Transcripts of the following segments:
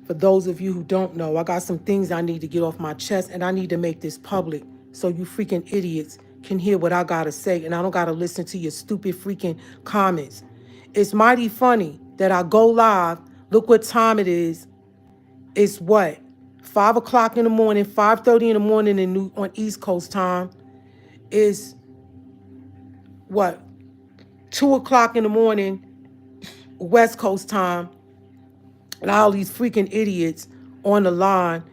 For those of you who don't know, I got some things I need to get off my chest, and I need to make this public so you freaking idiots can hear what I gotta say, and I don't gotta listen to your stupid freaking comments. It's mighty funny that I go live. Look what time it is. It's what? 5 o'clock in the morning, 5:30 in the morning on East Coast time. Is what? 2 o'clock in the morning, West Coast time. And all these freaking idiots on the line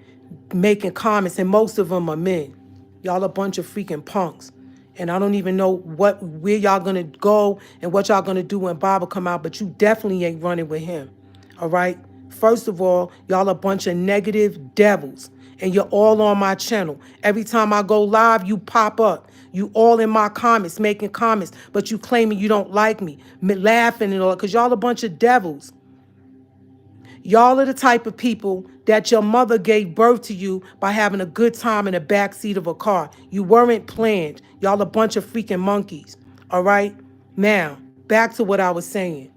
making comments, and most of them are men. Y'all a bunch of freaking punks. And I don't even know where y'all gonna go and what y'all gonna do when Baba come out, but you definitely ain't running with him. All right? First of all, y'all a bunch of negative devils. And you're all on my channel. Every time I go live, you pop up. You all in my comments, making comments, but you claiming you don't like me laughing and all, because y'all a bunch of devils. Y'all are the type of people that your mother gave birth to you by having a good time in the back seat of a car. You weren't planned. Y'all a bunch of freaking monkeys. All right? Now, back to what I was saying.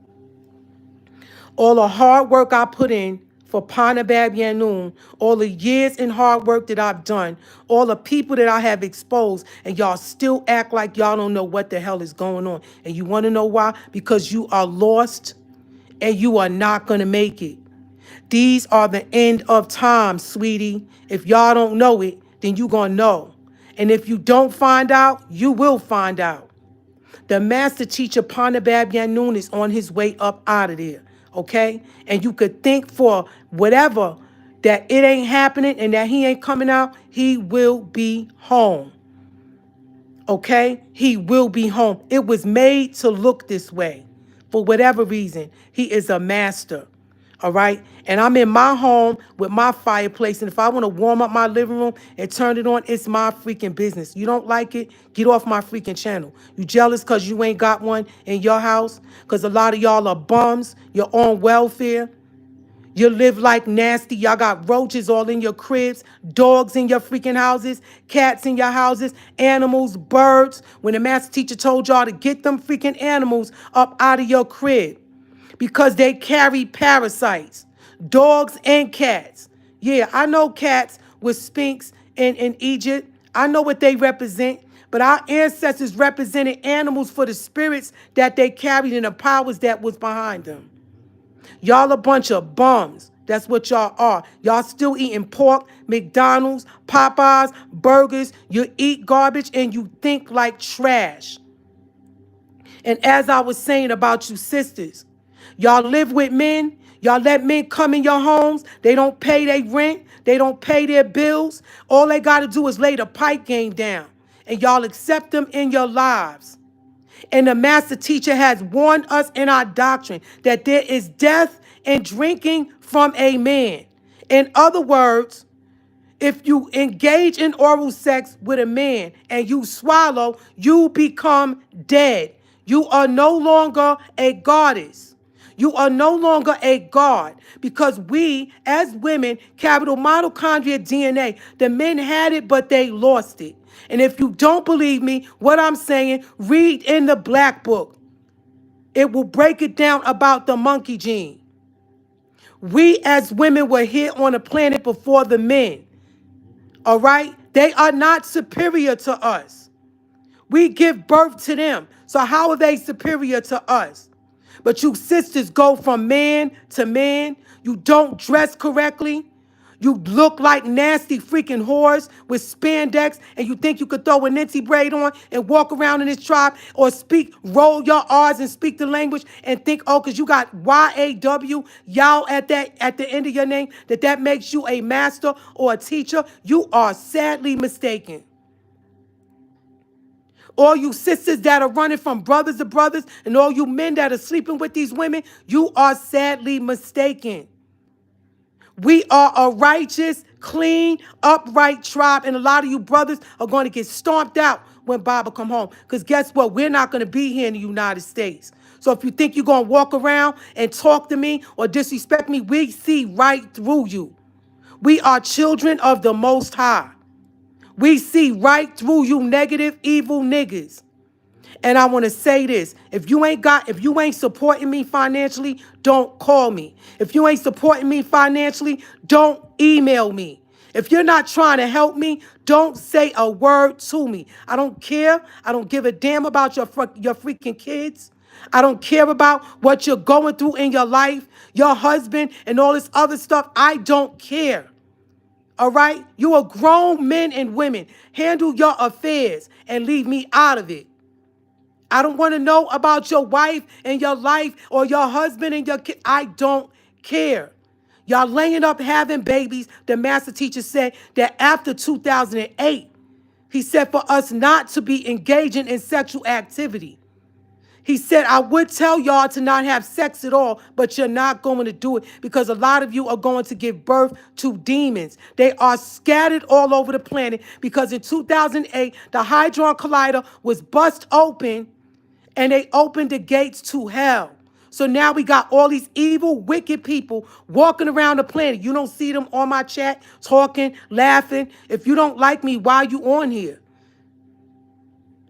All the hard work I put in for Panabab Yanun, all the years and hard work that I've done, all the people that I have exposed, and y'all still act like y'all don't know what the hell is going on. And you want to know why? Because you are lost and you are not going to make it. These are the end of time, sweetie. If y'all don't know it, then you gonna know. And if you don't find out, you will find out. The master teacher, Panabab Yanun, is on his way up out of there, okay? And you could think for whatever that it ain't happening and that he ain't coming out, he will be home, okay? He will be home. It was made to look this way. For whatever reason, he is a master. All right. And I'm in my home with my fireplace. And if I want to warm up my living room and turn it on, it's my freaking business. You don't like it? Get off my freaking channel. You jealous because you ain't got one in your house? Because a lot of y'all are bums. You're on welfare. You live like nasty. Y'all got roaches all in your cribs, dogs in your freaking houses, cats in your houses, animals, birds. When the master teacher told y'all to get them freaking animals up out of your crib, because they carry parasites, dogs and cats. Yeah, I know cats with sphinx in Egypt. I know what they represent. But our ancestors represented animals for the spirits that they carried and the powers that was behind them. Y'all a bunch of bums. That's what y'all are. Y'all still eating pork, McDonald's, Popeyes, burgers. You eat garbage and you think like trash. And as I was saying about you sisters, y'all live with men. Y'all let men come in your homes. They don't pay their rent. They don't pay their bills. All they got to do is lay the pipe game down. And y'all accept them in your lives. And the master teacher has warned us in our doctrine that there is death in drinking from a man. In other words, if you engage in oral sex with a man and you swallow, you become dead. You are no longer a goddess. You are no longer a god, because we as women capital mitochondria DNA. The men had it, but they lost it. And if you don't believe me, what I'm saying, read in the Black Book. It will break it down about the monkey gene. We as women were here on the planet before the men. All right? They are not superior to us. We give birth to them. So how are they superior to us? But you sisters go from man to man. You don't dress correctly. You look like nasty freaking whores with spandex, and you think you could throw a Nancy braid on and walk around in this tribe or roll your R's and speak the language and think, oh, because you got YAW, y'all at the end of your name, that makes you a master or a teacher. You are sadly mistaken. All you sisters that are running from brothers to brothers and all you men that are sleeping with these women, you are sadly mistaken. We are a righteous, clean, upright tribe, and a lot of you brothers are going to get stomped out when Baba come home. Because guess what? We're not going to be here in the United States. So if you think you're going to walk around and talk to me or disrespect me, we see right through you. We are children of the Most High. We see right through you negative, evil niggas. And I want to say this. If you ain't supporting me financially, don't call me. If you ain't supporting me financially, don't email me. If you're not trying to help me, don't say a word to me. I don't care. I don't give a damn about your freaking kids. I don't care about what you're going through in your life, your husband, and all this other stuff. I don't care. All right? You are grown men and women. Handle your affairs and leave me out of it. I don't want to know about your wife and your life or your husband and your kid. I don't care. Y'all laying up having babies. The master teacher said that after 2008, he said for us not to be engaging in sexual activity. He said, I would tell y'all to not have sex at all, but you're not going to do it because a lot of you are going to give birth to demons. They are scattered all over the planet because in 2008, the Hadron Collider was bust open and they opened the gates to hell. So now we got all these evil, wicked people walking around the planet. You don't see them on my chat, talking, laughing. If you don't like me, why are you on here?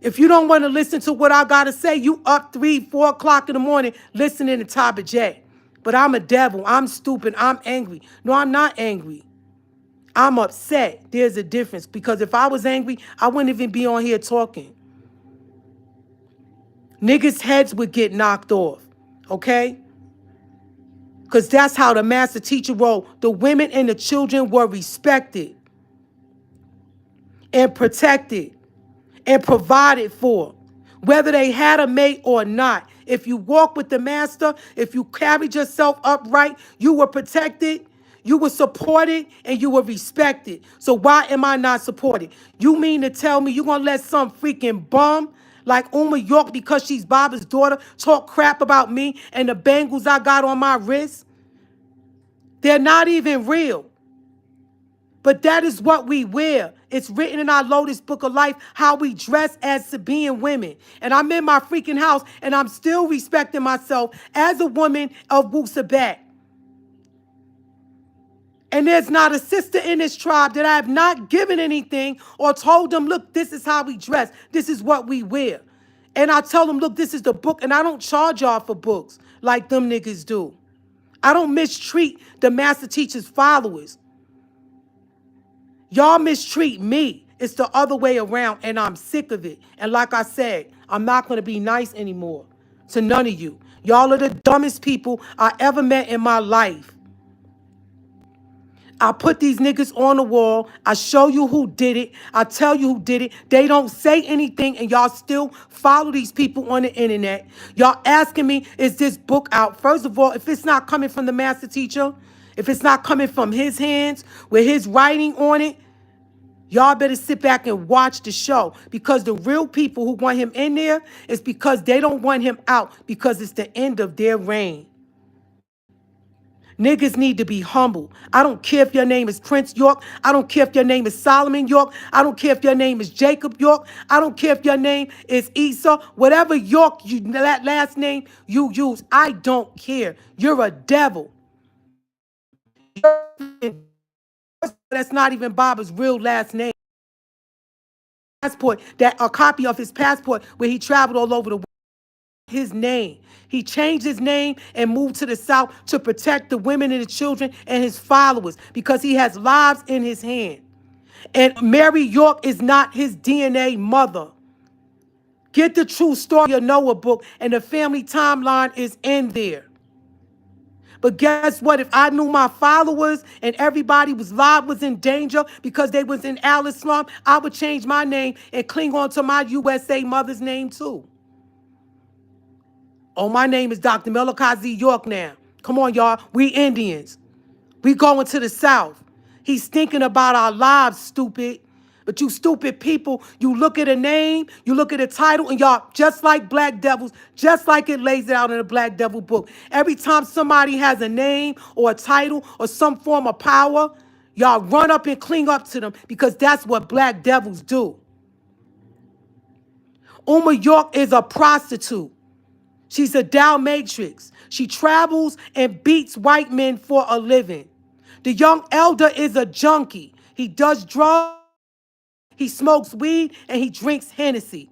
If you don't want to listen to what I got to say, you up 3, 4 o'clock in the morning listening to Topic J. But I'm a devil. I'm stupid. I'm angry. No, I'm not angry. I'm upset. There's a difference. Because if I was angry, I wouldn't even be on here talking. Niggas' heads would get knocked off. Okay? Because that's how the master teacher role. The women and the children were respected and protected and provided for, whether they had a mate or not. If you walk with the master, if you carried yourself upright, you were protected, you were supported, and you were respected. So why am I not supported? You mean to tell me you're going to let some freaking bum like Uma York, because she's Baba's daughter, talk crap about me and the bangles I got on my wrist? They're not even real. But that is what we wear. It's written in our Lotus Book of Life how we dress as Sabaean women. And I'm in my freaking house and I'm still respecting myself as a woman of Wu Sabat. And there's not a sister in this tribe that I have not given anything or told them, look, this is how we dress. This is what we wear. And I tell them, look, this is the book. And I don't charge y'all for books like them niggas do. I don't mistreat the master teacher's followers. Y'all mistreat me. It's the other way around, and I'm sick of it. And like I said, I'm not going to be nice anymore to none of you. Y'all are the dumbest people I ever met in my life. I put these niggas on the wall. I show you who did it. I tell you who did it. They don't say anything, and y'all still follow these people on the internet. Y'all asking me, is this book out? First of all, if it's not coming from the master teacher, if it's not coming from his hands with his writing on it, y'all better sit back and watch the show, because the real people who want him in there is because they don't want him out because it's the end of their reign. Niggas need to be humble. I don't care if your name is Prince York. I don't care if your name is Solomon York. I don't care if your name is Jacob York. I don't care if your name is Esau. Whatever York, that last name you use, I don't care. You're a devil. That's not even Baba's real last name. Passport, that a copy of his passport where he traveled all over the world. His name. He changed his name and moved to the South to protect the women and the children and his followers because he has lives in his hand. And Mary York is not his DNA mother. Get the true story of Noah book, and the family timeline is in there. But guess what? If I knew my followers and everybody was in danger because they was in Al Islam, I would change my name and cling on to my USA mother's name too. Oh, my name is Dr. Melakazi York now. Come on, y'all. We Indians. We going to the South. He's thinking about our lives, stupid. But you stupid people, you look at a name, you look at a title, and y'all, just like Black Devils, just like it lays it out in the Black Devil book, every time somebody has a name or a title or some form of power, y'all run up and cling up to them because that's what Black Devils do. Uma York is a prostitute. She's a dominatrix. She travels and beats white men for a living. The young elder is a junkie. He does drugs, he smokes weed, and he drinks Hennessy.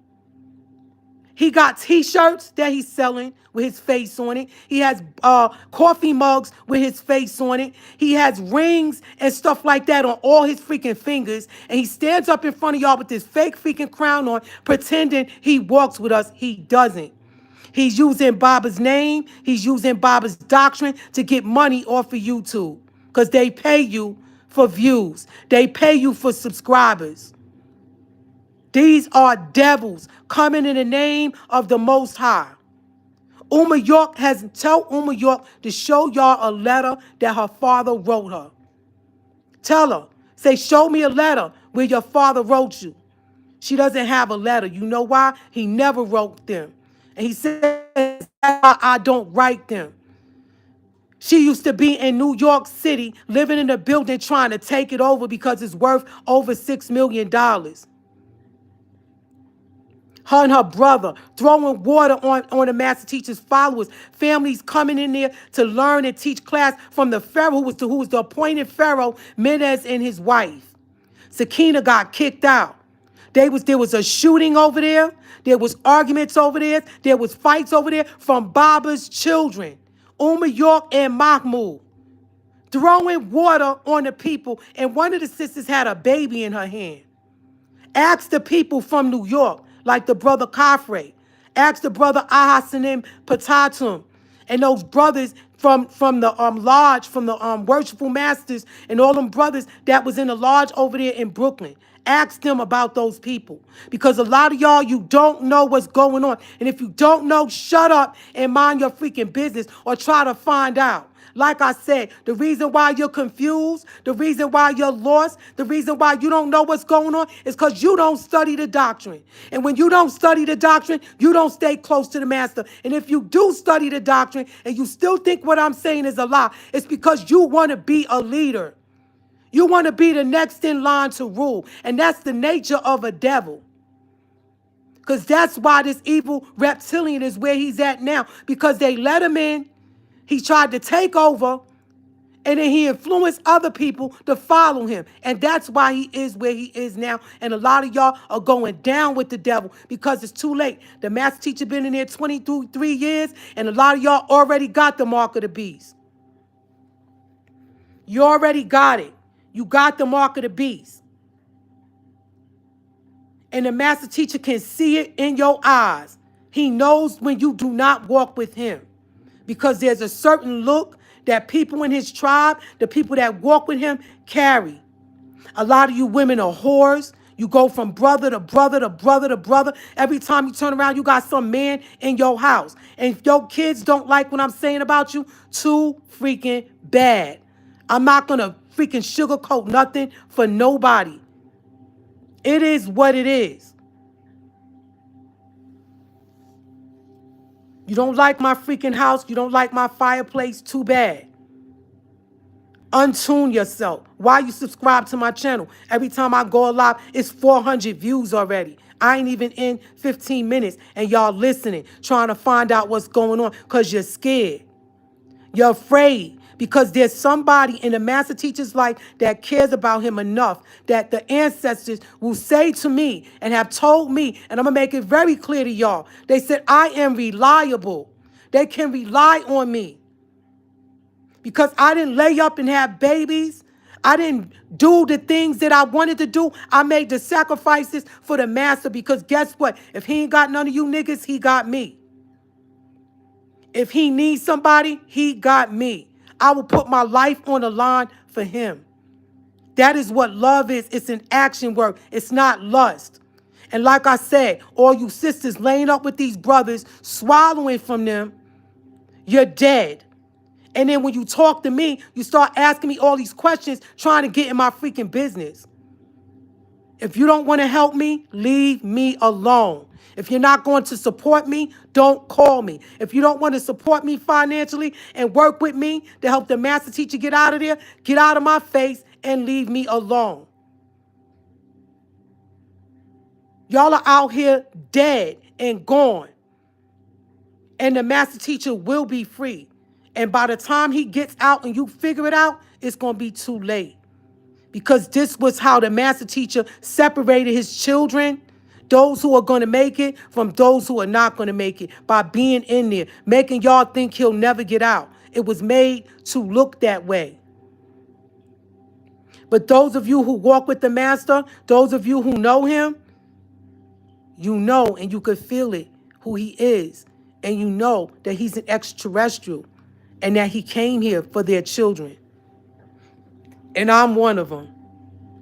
He got t-shirts that he's selling with his face on it. He has coffee mugs with his face on it. He has rings and stuff like that on all his freaking fingers. And he stands up in front of y'all with this fake freaking crown on, pretending he walks with us. He doesn't. He's using Baba's name. He's using Baba's doctrine to get money off of YouTube. Because they pay you for views. They pay you for subscribers. These are devils coming in the name of the Most High. Tell Uma York to show y'all a letter that her father wrote her. Tell her. Say, show me a letter where your father wrote you. She doesn't have a letter. You know why? He never wrote them. And he says, I don't write them. She used to be in New York City, living in a building trying to take it over because it's worth over $6 million. Her and her brother throwing water on the master teacher's followers. Families coming in there to learn and teach class from the pharaoh who was the appointed pharaoh, Menez and his wife. Sakina got kicked out. There was a shooting over there. There was arguments over there. There was fights over there from Baba's children, Uma York and Mahmoud, throwing water on the people. And one of the sisters had a baby in her hand. Ask the people from New York, like the brother Kafre. Ask the brother Ahasanim Patatum. And those brothers from the lodge, from the worshipful masters, and all them brothers that was in the lodge over there in Brooklyn. Ask them about those people. Because a lot of y'all, you don't know what's going on. And if you don't know, shut up and mind your freaking business or try to find out. Like I said, the reason why you're confused, the reason why you're lost, the reason why you don't know what's going on is because you don't study the doctrine. And when you don't study the doctrine, you don't stay close to the master. And if you do study the doctrine and you still think what I'm saying is a lie, it's because you want to be a leader. You want to be the next in line to rule. And that's the nature of a devil. Because that's why this evil reptilian is where he's at now. Because they let him in. He tried to take over, and then he influenced other people to follow him. And that's why he is where he is now. And a lot of y'all are going down with the devil because it's too late. The master teacher been in there 23 years, and a lot of y'all already got the mark of the beast. You already got it. You got the mark of the beast. And the master teacher can see it in your eyes. He knows when you do not walk with him. Because there's a certain look that people in his tribe, the people that walk with him, carry. A lot of you women are whores. You go from brother to brother to brother to brother. Every time you turn around, you got some man in your house. And if your kids don't like what I'm saying about you, too freaking bad. I'm not going to freaking sugarcoat nothing for nobody. It is what it is. You don't like my freaking house. You don't like my fireplace. Too bad. Untune yourself. Why you subscribe to my channel? Every time I go live, it's 400 views already. I ain't even in 15 minutes and y'all listening, trying to find out what's going on because you're scared. You're afraid because there's somebody in the master teacher's life that cares about him enough that the ancestors will say to me and have told me, and I'm going to make it very clear to y'all. They said, I am reliable. They can rely on me because I didn't lay up and have babies. I didn't do the things that I wanted to do. I made the sacrifices for the master because guess what? If he ain't got none of you niggas, he got me. If he needs somebody, he got me. I will put my life on the line for him. That is what love is. It's an action word. It's not lust. And like I said, all you sisters laying up with these brothers, swallowing from them, you're dead. And then when you talk to me, you start asking me all these questions, trying to get in my freaking business. If you don't want to help me, leave me alone. If you're not going to support me, don't call me. If you don't want to support me financially and work with me to help the master teacher get out of there, get out of my face and leave me alone. Y'all are out here dead and gone. And the master teacher will be free. And by the time he gets out and you figure it out, it's going to be too late. Because this was how the master teacher separated his children. those who are going to make it from those who are not going to make it by being in there, making y'all think he'll never get out. It was made to look that way. But those of you who walk with the master, those of you who know him, you know and you could feel it, who he is. And you know that he's an extraterrestrial and that he came here for their children. And I'm one of them.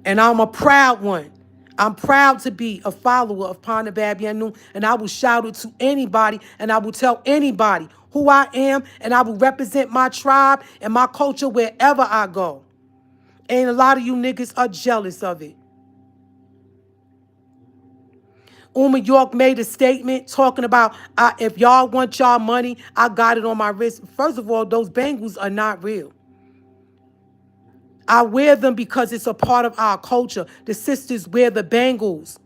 And I'm a proud one. I'm proud to be a follower of Panabab Yanun, and I will shout it to anybody, and I will tell anybody who I am, and I will represent my tribe and my culture wherever I go. And a lot of you niggas are jealous of it. Uma York made a statement talking about, if y'all want y'all money, I got it on my wrist. First of all, those bangles are not real. I wear them because it's a part of our culture. The sisters wear the bangles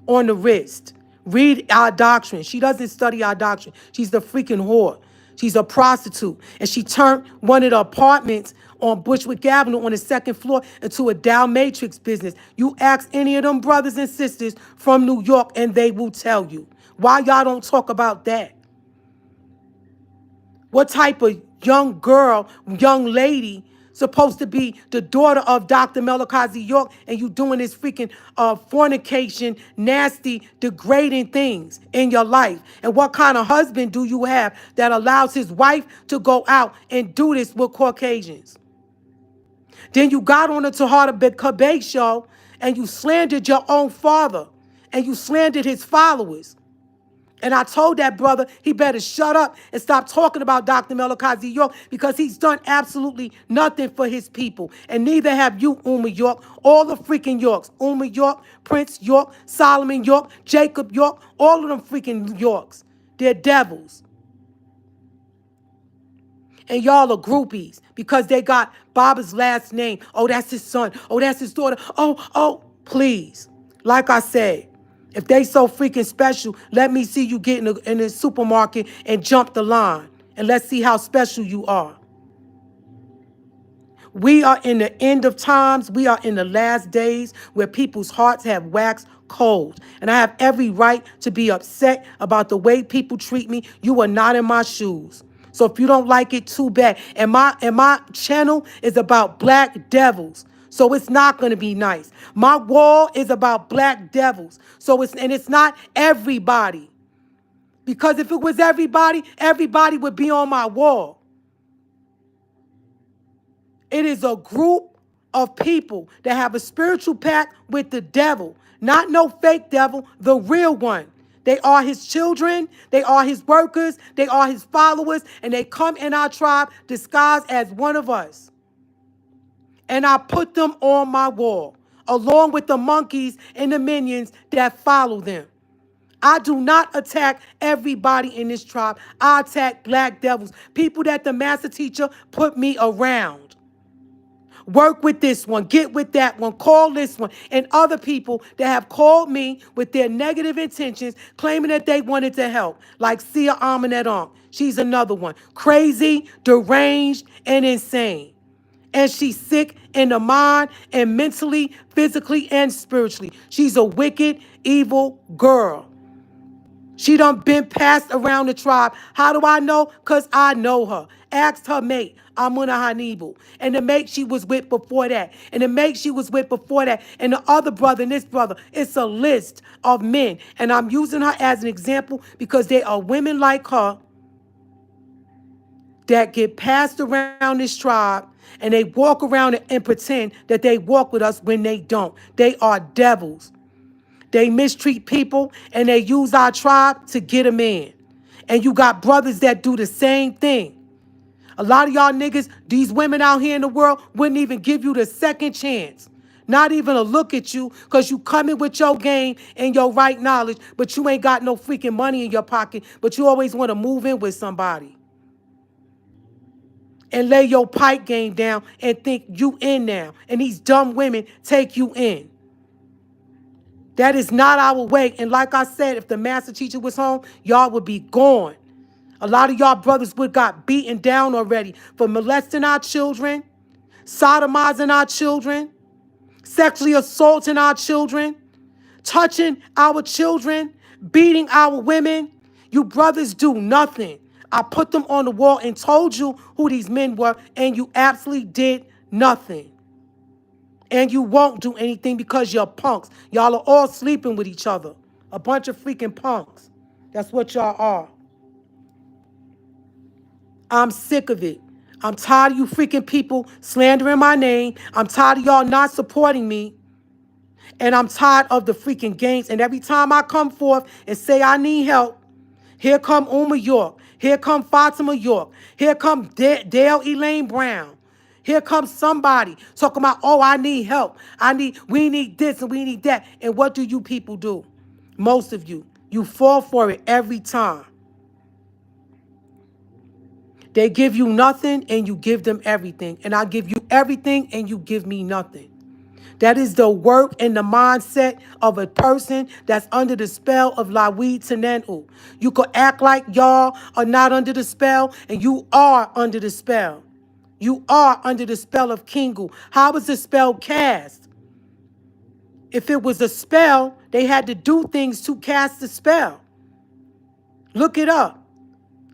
on the wrist. Read our doctrine. She doesn't study our doctrine. She's the freaking whore. She's a prostitute. And she turned one of the apartments on Bushwick Avenue on the second floor into a Dow Matrix business. You ask any of them brothers and sisters from New York and they will tell you. Why y'all don't talk about that? What type of young girl, young lady, supposed to be the daughter of Dr. Melakazi York, and you doing this freaking fornication, nasty, degrading things in your life? And what kind of husband do you have that allows his wife to go out and do this with Caucasians? Then you got on the Tahada Kabe show and you slandered your own father and you slandered his followers. And I told that brother he better shut up and stop talking about Dr. Melakazi York because he's done absolutely nothing for his people. And neither have you, Uma York, all the freaking Yorks. Uma York, Prince York, Solomon York, Jacob York, all of them freaking Yorks. They're devils. And y'all are groupies because they got Baba's last name. Oh, that's his son. Oh, that's his daughter. Oh, please. Like I said, if they so freaking special, let me see you get in the supermarket and jump the line. And let's see how special you are. We are in the end of times. We are in the last days where people's hearts have waxed cold. And I have every right to be upset about the way people treat me. You are not in my shoes. So if you don't like it, too bad. And my channel is about black devils. So it's not going to be nice. My wall is about black devils. So it's not everybody. Because if it was everybody, everybody would be on my wall. It is a group of people that have a spiritual pact with the devil. Not no fake devil, the real one. They are his children, they are his workers, they are his followers, and they come in our tribe disguised as one of us. And I put them on my wall, along with the monkeys and the minions that follow them. I do not attack everybody in this tribe. I attack black devils, people that the master teacher put me around. Work with this one, get with that one, call this one, and other people that have called me with their negative intentions, claiming that they wanted to help, like Sia Aminet. She's another one. Crazy, deranged, and insane. And she's sick in the mind and mentally, physically, and spiritually. She's a wicked, evil girl. She done been passed around the tribe. How do I know? Because I know her. Asked her mate, Amuna Hanibu. And the mate she was with before that. And the mate she was with before that. And the other brother and this brother. It's a list of men. And I'm using her as an example because there are women like her that get passed around this tribe and they walk around and pretend that they walk with us when they don't. They are devils. They mistreat people and they use our tribe to get them in. And you got brothers that do the same thing. A lot of y'all niggas, these women out here in the world wouldn't even give you the second chance. Not even a look at you because you coming with your game and your right knowledge, but you ain't got no freaking money in your pocket, but you always want to move in with somebody. And lay your pipe game down and think you in now. And these dumb women take you in. That is not our way. And like I said, if the master teacher was home, y'all would be gone. A lot of y'all brothers would got beaten down already for molesting our children, sodomizing our children, sexually assaulting our children, touching our children, beating our women. You brothers do nothing. I put them on the wall and told you who these men were, and you absolutely did nothing. And you won't do anything because you're punks. Y'all are all sleeping with each other. A bunch of freaking punks. That's what y'all are. I'm sick of it. I'm tired of you freaking people slandering my name. I'm tired of y'all not supporting me. And I'm tired of the freaking games. And every time I come forth and say I need help, here come Uma York. Here come Fatima York. Here come Dale Elaine Brown. Here comes somebody talking about, oh, I need help. We need this and we need that. And what do you people do? Most of you. You fall for it every time. They give you nothing and you give them everything. And I give you everything and you give me nothing. That is the work and the mindset of a person that's under the spell of Lawi Tenen'u. You could act like y'all are not under the spell, and you are under the spell. You are under the spell of Kingu. How was the spell cast? If it was a spell, they had to do things to cast the spell. Look it up.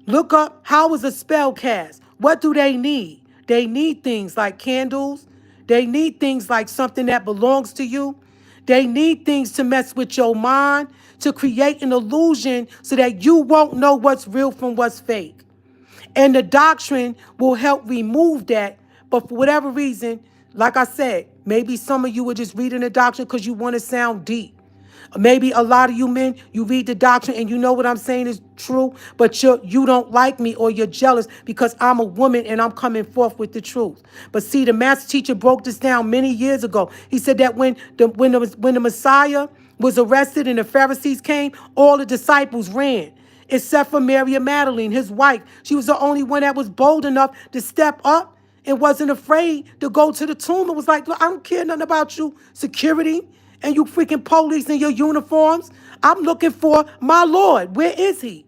Look up how was a spell cast. What do they need? They need things like candles. They need things like something that belongs to you. They need things to mess with your mind, to create an illusion so that you won't know what's real from what's fake. And the doctrine will help remove that. But for whatever reason, like I said, maybe some of you are just reading the doctrine because you want to sound deep. Maybe a lot of you men, you read the doctrine and you know what I'm saying is true, but you don't like me or you're jealous because I'm a woman and I'm coming forth with the truth. But see, the master teacher broke this down many years ago. He said that when the Messiah was arrested and the Pharisees came, all the disciples ran. Except for Mary Magdalene, his wife. She was the only one that was bold enough to step up and wasn't afraid to go to the tomb. It was like, look, I don't care nothing about you, security, and you freaking police in your uniforms. I'm looking for my Lord. Where is he?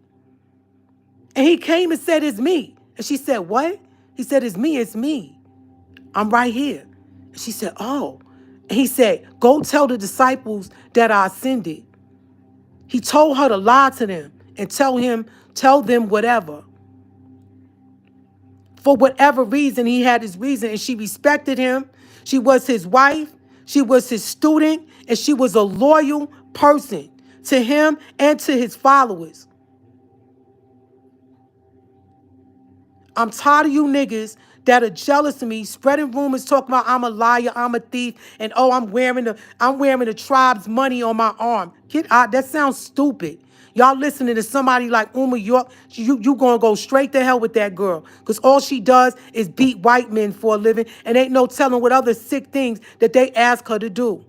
And he came and said, it's me. And she said, what? He said, it's me, it's me. I'm right here. And she said, oh. And he said, go tell the disciples that I ascended. He told her to lie to them and tell them whatever. For whatever reason, he had his reason, and she respected him. She was his wife. She was his student, and she was a loyal person to him and to his followers. I'm tired of you niggas that are jealous of me, spreading rumors, talking about I'm a liar, I'm a thief, and oh, I'm wearing the tribe's money on my arm. Get out. That sounds stupid. Y'all listening to somebody like Uma York, you gonna go straight to hell with that girl. Because all she does is beat white men for a living, and ain't no telling what other sick things that they ask her to do.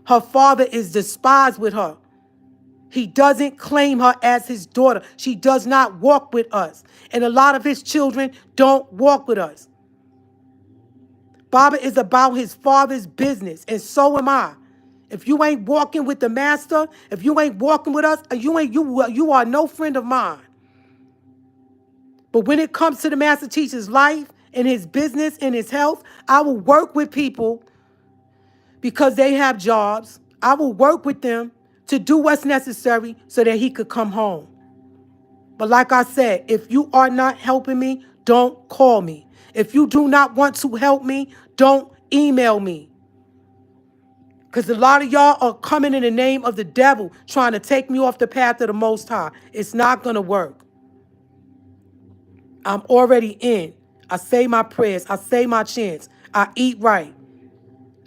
Her father is despised with her. He doesn't claim her as his daughter. She does not walk with us. And a lot of his children don't walk with us. Baba is about his father's business, and so am I. If you ain't walking with the master, if you ain't walking with us, you are no friend of mine. But when it comes to the master teacher's life and his business and his health, I will work with people because they have jobs. I will work with them to do what's necessary so that he could come home. But like I said, if you are not helping me, don't call me. If you do not want to help me, don't email me. Because a lot of y'all are coming in the name of the devil, trying to take me off the path of the Most High. It's not going to work. I'm already in. I say my prayers. I say my chants. I eat right.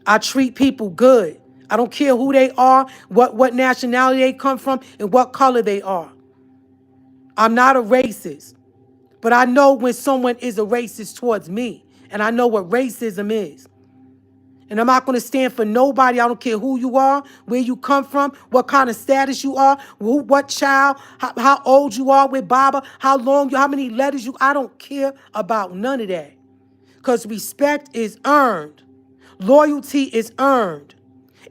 I treat people good. I don't care who they are, what nationality they come from, and what color they are. I'm not a racist. But I know when someone is a racist towards me. And I know what racism is. And I'm not going to stand for nobody. I don't care who you are, where you come from, what kind of status you are, what child, how old you are with Baba, how many letters you. I don't care about none of that. Because respect is earned. Loyalty is earned.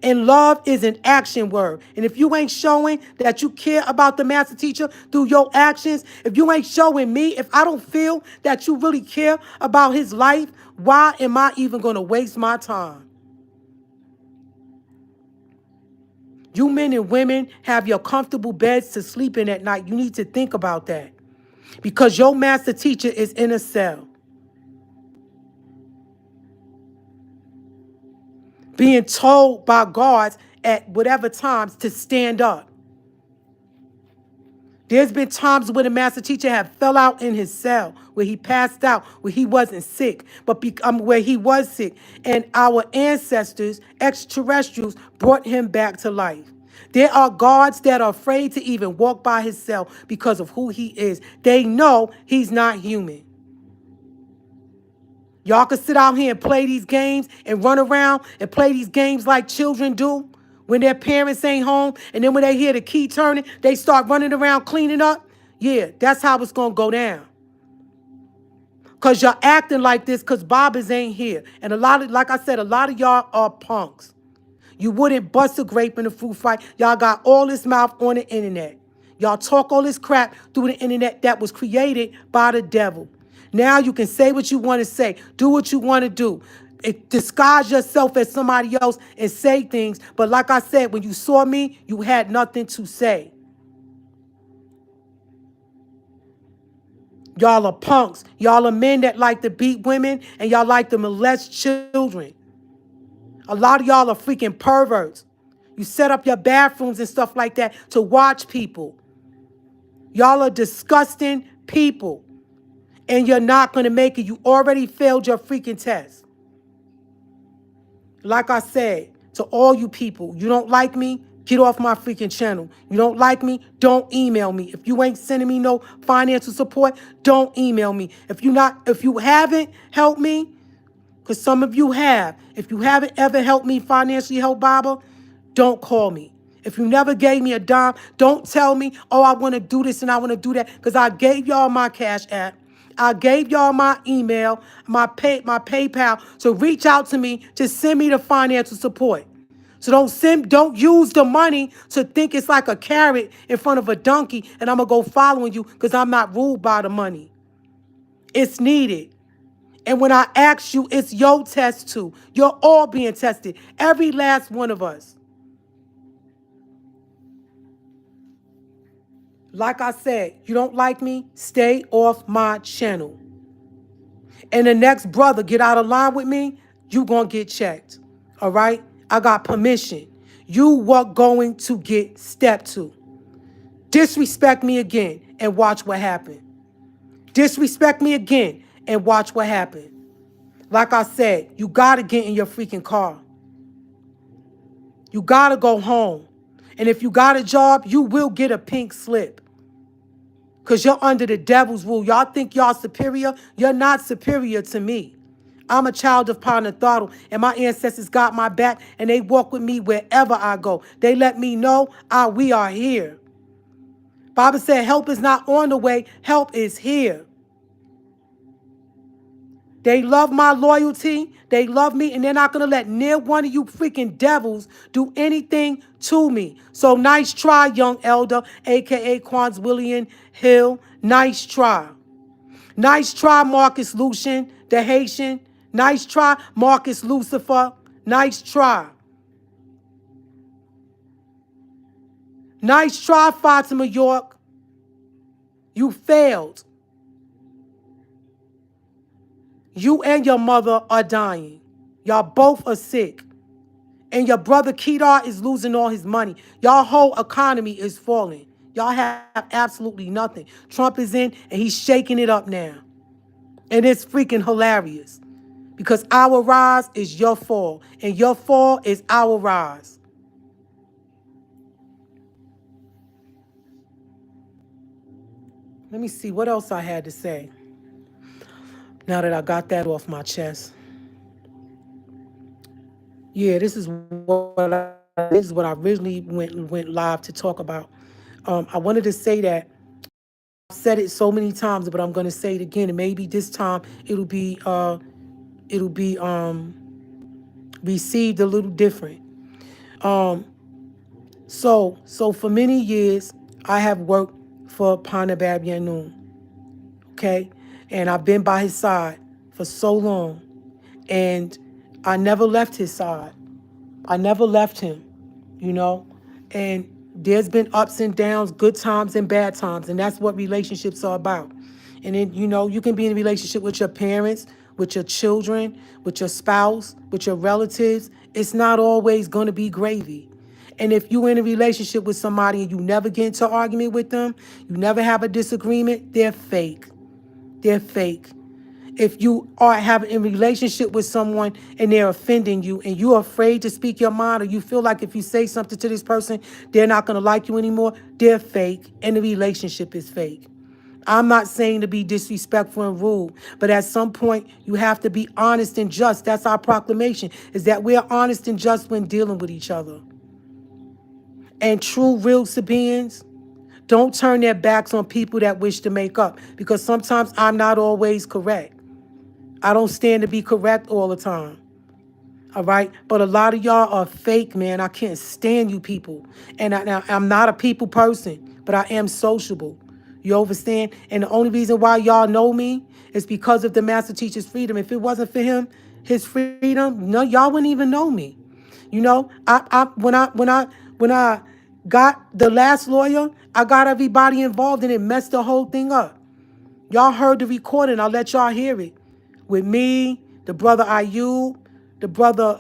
And love is an action word. And if you ain't showing that you care about the master teacher through your actions, if you ain't showing me, if I don't feel that you really care about his life, why am I even going to waste my time? You men and women have your comfortable beds to sleep in at night. You need to think about that. Because your master teacher is in a cell, being told by guards at whatever times to stand up. There's been times where the master teacher had fell out in his cell, where he passed out, where he wasn't sick, but where he was sick. And our ancestors, extraterrestrials, brought him back to life. There are guards that are afraid to even walk by his cell because of who he is. They know he's not human. Y'all can sit out here and play these games and run around and play these games like children do when their parents ain't home. And then when they hear the key turning, they start running around cleaning up. Yeah, that's how it's going to go down. Because you're acting like this because Bobbers ain't here. And like I said, a lot of y'all are punks. You wouldn't bust a grape in a fruit fight. Y'all got all this mouth on the internet. Y'all talk all this crap through the internet that was created by the devil. Now you can say what you want to say. Do what you want to do. Disguise yourself as somebody else and say things. But like I said, when you saw me, you had nothing to say. Y'all are punks. Y'all are men that like to beat women and y'all like to molest children. A lot of y'all are freaking perverts. You set up your bathrooms and stuff like that to watch people. Y'all are disgusting people. And you're not going to make it. You already failed your freaking test. Like I said, to all you people, you don't like me, get off my freaking channel. You don't like me, don't email me. If you ain't sending me no financial support, don't email me. If you haven't helped me, because some of you have. If you haven't ever helped me financially help Baba, don't call me. If you never gave me a dime, don't tell me, oh, I want to do this and I want to do that, because I gave y'all my Cash App. I gave y'all my email, my PayPal. So reach out to me to send me the financial support. So don't use the money to think it's like a carrot in front of a donkey and I'm going to go following you because I'm not ruled by the money. It's needed. And when I ask you, it's your test too. You're all being tested. Every last one of us. Like I said, you don't like me, stay off my channel. And the next brother get out of line with me, you gonna get checked. All right? I got permission. You are going to get stepped to. Disrespect me again and watch what happens. Disrespect me again and watch what happens. Like I said, you gotta get in your freaking car. You gotta go home. And if you got a job, you will get a pink slip. Because you're under the devil's rule. Y'all think y'all superior? You're not superior to me. I'm a child of Panatharu, and my ancestors got my back, and they walk with me wherever I go. They let me know we are here. Baba said, help is not on the way. Help is here. They love my loyalty. They love me, and they're not going to let near one of you freaking devils do anything to me. So nice try, young elder, a.k.a. Quans William Hill. Nice try. Nice try, Marcus Lucian, the Haitian. Nice try, Marcus Lucifer. Nice try. Nice try, Fatima York. You failed. You and your mother are dying. Y'all both are sick. And your brother Kedar is losing all his money. Y'all whole economy is falling. Y'all have absolutely nothing. Trump is in and he's shaking it up now. And it's freaking hilarious. Because our rise is your fall. And your fall is our rise. Let me see what else I had to say. Now that I got that off my chest. Yeah, this is what I originally went live to talk about. I wanted to say that I've said it so many times, but I'm going to say it again, and maybe this time it'll be received a little different. So for many years I have worked for Panabab Yanun, okay, and I've been by his side for so long, and I never left his side. I never left him, you know. And there's been ups and downs, good times and bad times, and that's what relationships are about. And then, you can be in a relationship with your parents, with your children, with your spouse, with your relatives. It's not always going to be gravy. And if you're in a relationship with somebody and you never get into an argument with them, you never have a disagreement, they're fake. They're fake. If you are having a relationship with someone and they're offending you and you're afraid to speak your mind, or you feel like if you say something to this person, they're not going to like you anymore, they're fake and the relationship is fake. I'm not saying to be disrespectful and rude, but at some point you have to be honest and just. That's our proclamation, is that we're honest and just when dealing with each other. And true, real Sabians don't turn their backs on people that wish to make up, because sometimes I'm not always correct. I don't stand to be correct all the time. All right. But a lot of y'all are fake, man. I can't stand you people. And I'm not a people person, but I am sociable. You understand? And the only reason why y'all know me is because of the master teacher's freedom. If it wasn't for him, his freedom, no, y'all wouldn't even know me. When I got the last lawyer, I got everybody involved and it messed the whole thing up. Y'all heard the recording. I'll let y'all hear it. With me, the brother Ayub, the brother,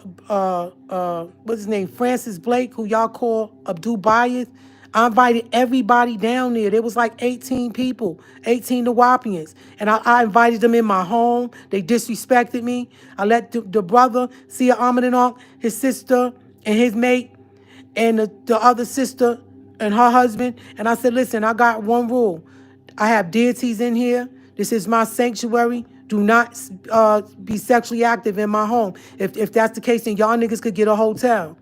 what's his name? Francis Blake, who y'all call Abdul Bayez. I invited everybody down there. There was like 18 people, 18 Nawapians. And I invited them in my home. They disrespected me. I let the brother, Sia Amadinok, his sister, and his mate, and the other sister and her husband. And I said, listen, I got one rule. I have deities in here. This is my sanctuary. Do not be sexually active in my home. If that's the case, then y'all niggas could get a hotel.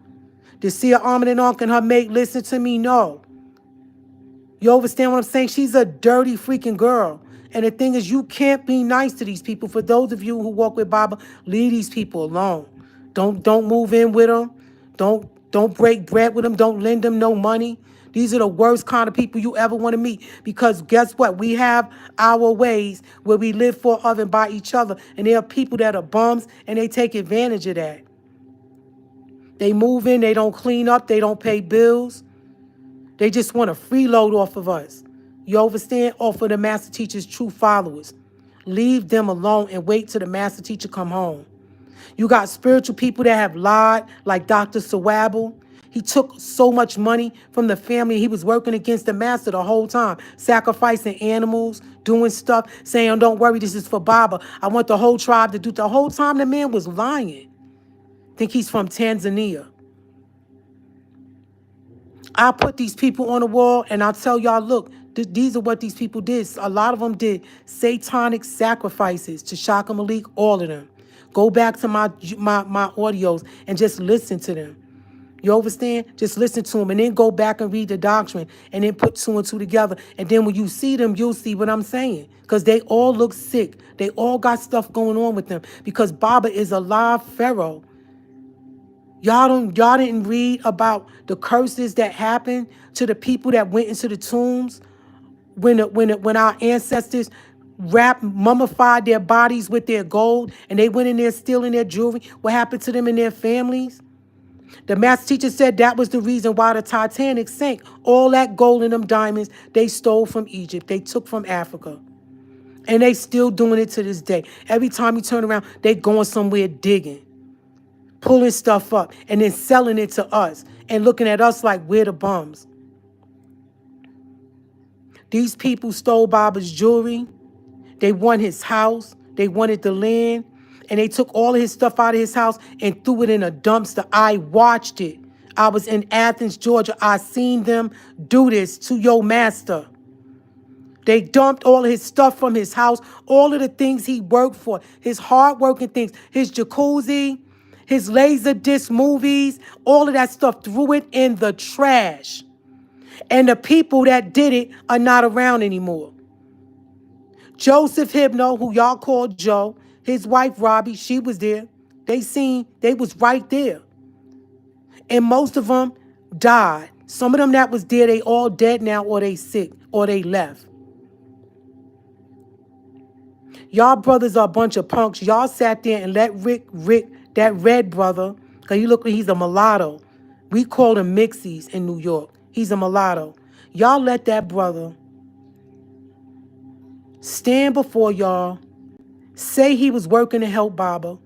Did Sia Amadinok and her mate listen to me? No. You understand what I'm saying? She's a dirty freaking girl. And the thing is, you can't be nice to these people. For those of you who walk with Baba, leave these people alone. Don't move in with them. Don't break bread with them. Don't lend them no money. These are the worst kind of people you ever want to meet. Because guess what? We have our ways where we live for, of, and by each other. And there are people that are bums and they take advantage of that. They move in, they don't clean up, they don't pay bills. They just want to freeload off of us. You understand? Off of the master teacher's true followers. Leave them alone and wait till the master teacher come home. You got spiritual people that have lied, like Dr. Sawabble. He took so much money from the family. He was working against the master the whole time, sacrificing animals, doing stuff, saying, don't worry, this is for Baba. I want the whole tribe to do. The whole time the man was lying. Think he's from Tanzania. I'll put these people on the wall and I'll tell y'all, look, these are what these people did. A lot of them did satanic sacrifices to Shaka Malik, all of them. Go back to my audios and just listen to them. You understand? Just listen to them and then go back and read the doctrine and then put two and two together. And then when you see them, you'll see what I'm saying. Because they all look sick. They all got stuff going on with them. Because Baba is a live pharaoh. Y'all didn't read about the curses that happened to the people that went into the tombs when our ancestors mummified their bodies with their gold and they went in there stealing their jewelry. What happened to them and their families? The master teacher said that was the reason why the Titanic sank. All that gold and them diamonds they stole from Egypt. They took from Africa. And they still doing it to this day. Every time you turn around, they going somewhere digging, pulling stuff up, and then selling it to us and looking at us like we're the bums. These people stole Baba's jewelry. They won his house. They wanted the land. And they took all of his stuff out of his house and threw it in a dumpster. I watched it. I was in Athens, Georgia. I seen them do this to your master. They dumped all of his stuff from his house, all of the things he worked for, his hard-working things, his jacuzzi, his laser disc movies, all of that stuff, threw it in the trash. And the people that did it are not around anymore. Joseph Hypno, who y'all called Joe, his wife Robbie, she was there. They was right there. And most of them died. Some of them that was there, they all dead now, or they sick, or they left. Y'all brothers are a bunch of punks. Y'all sat there and let Rick, that red brother, because you look like he's a mulatto. We call him Mixies in New York. He's a mulatto. Y'all let that brother stand before y'all, say he was working to help Baba,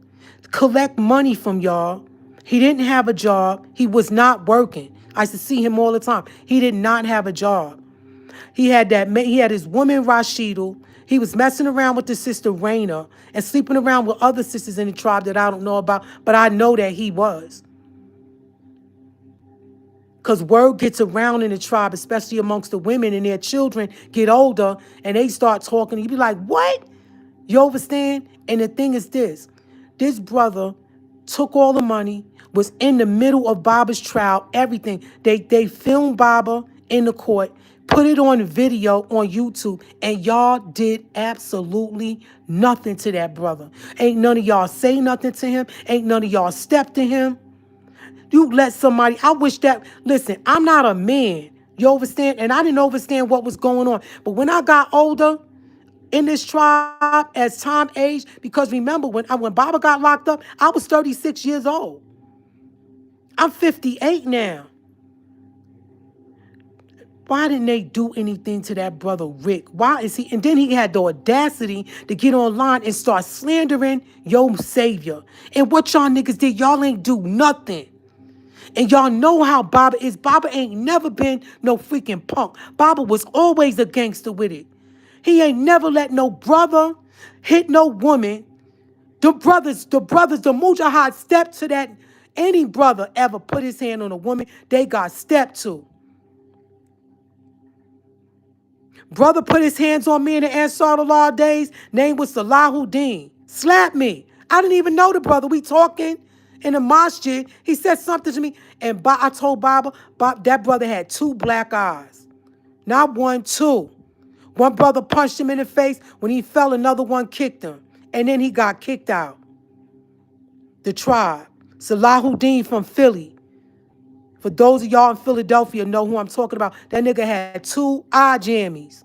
collect money from y'all. He didn't have a job. He was not working. I used to see him all the time. He did not have a job. He had his woman Rashidul. He was messing around with his sister Raina and sleeping around with other sisters in the tribe that I don't know about, but I know that he was. Because word gets around in the tribe, especially amongst the women, and their children get older and they start talking. You be like, what? You understand? And the thing is this brother took all the money, was in the middle of Baba's trial, everything. They filmed Baba in the court, put it on video on YouTube, and y'all did absolutely nothing to that brother. Ain't none of y'all say nothing to him. Ain't none of y'all step to him. You let somebody, I wish that, listen, I'm not a man. You understand? And I didn't understand what was going on. But when I got older in this tribe, as time aged, because remember, when Baba got locked up, I was 36 years old. I'm 58 now. Why didn't they do anything to that brother Rick? Why is he? And then he had the audacity to get online and start slandering your savior. And what y'all niggas did, y'all ain't do nothing. And y'all know how Baba is. Baba ain't never been no freaking punk. Baba was always a gangster with it. He ain't never let no brother hit no woman. The Mujahid stepped to that. Any brother ever put his hand on a woman, they got stepped to. Brother put his hands on me in the Ansarullah days. Name was Salahuddin. Slapped me. I didn't even know the brother. We talking in the masjid. He said something to me. And I told Baba, that brother had 2 black eyes. Not 1, 2. One brother punched him in the face. When he fell, another one kicked him. And then he got kicked out. The tribe. Salahuddin from Philly. For those of y'all in Philadelphia know who I'm talking about. That nigga had 2 eye jammies.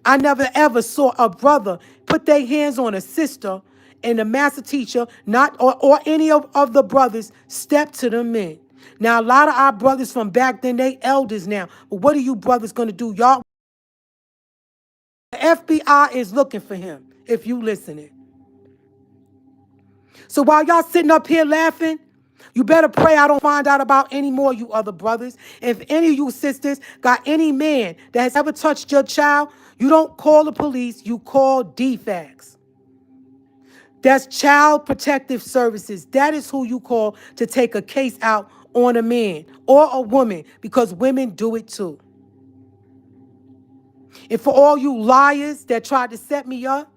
I never ever saw a brother put their hands on a sister and the master teacher, or any of the brothers, step to them men. Now, a lot of our brothers from back then, they elders now. But what are you brothers going to do? Y'all, the FBI is looking for him, if you listening. So while y'all sitting up here laughing, you better pray I don't find out about any more you other brothers. If any of you sisters got any man that has ever touched your child, you don't call the police, you call DFACS. That's Child Protective Services. That is who you call to take a case out on a man or a woman, because women do it too. And for all you liars that tried to set me up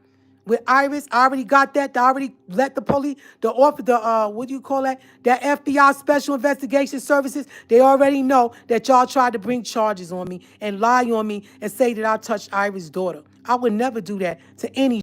with Iris, I already got that. I already let the police, what do you call that? That FBI Special Investigation Services, they already know that y'all tried to bring charges on me and lie on me and say that I touched Iris' daughter. I would never do that to any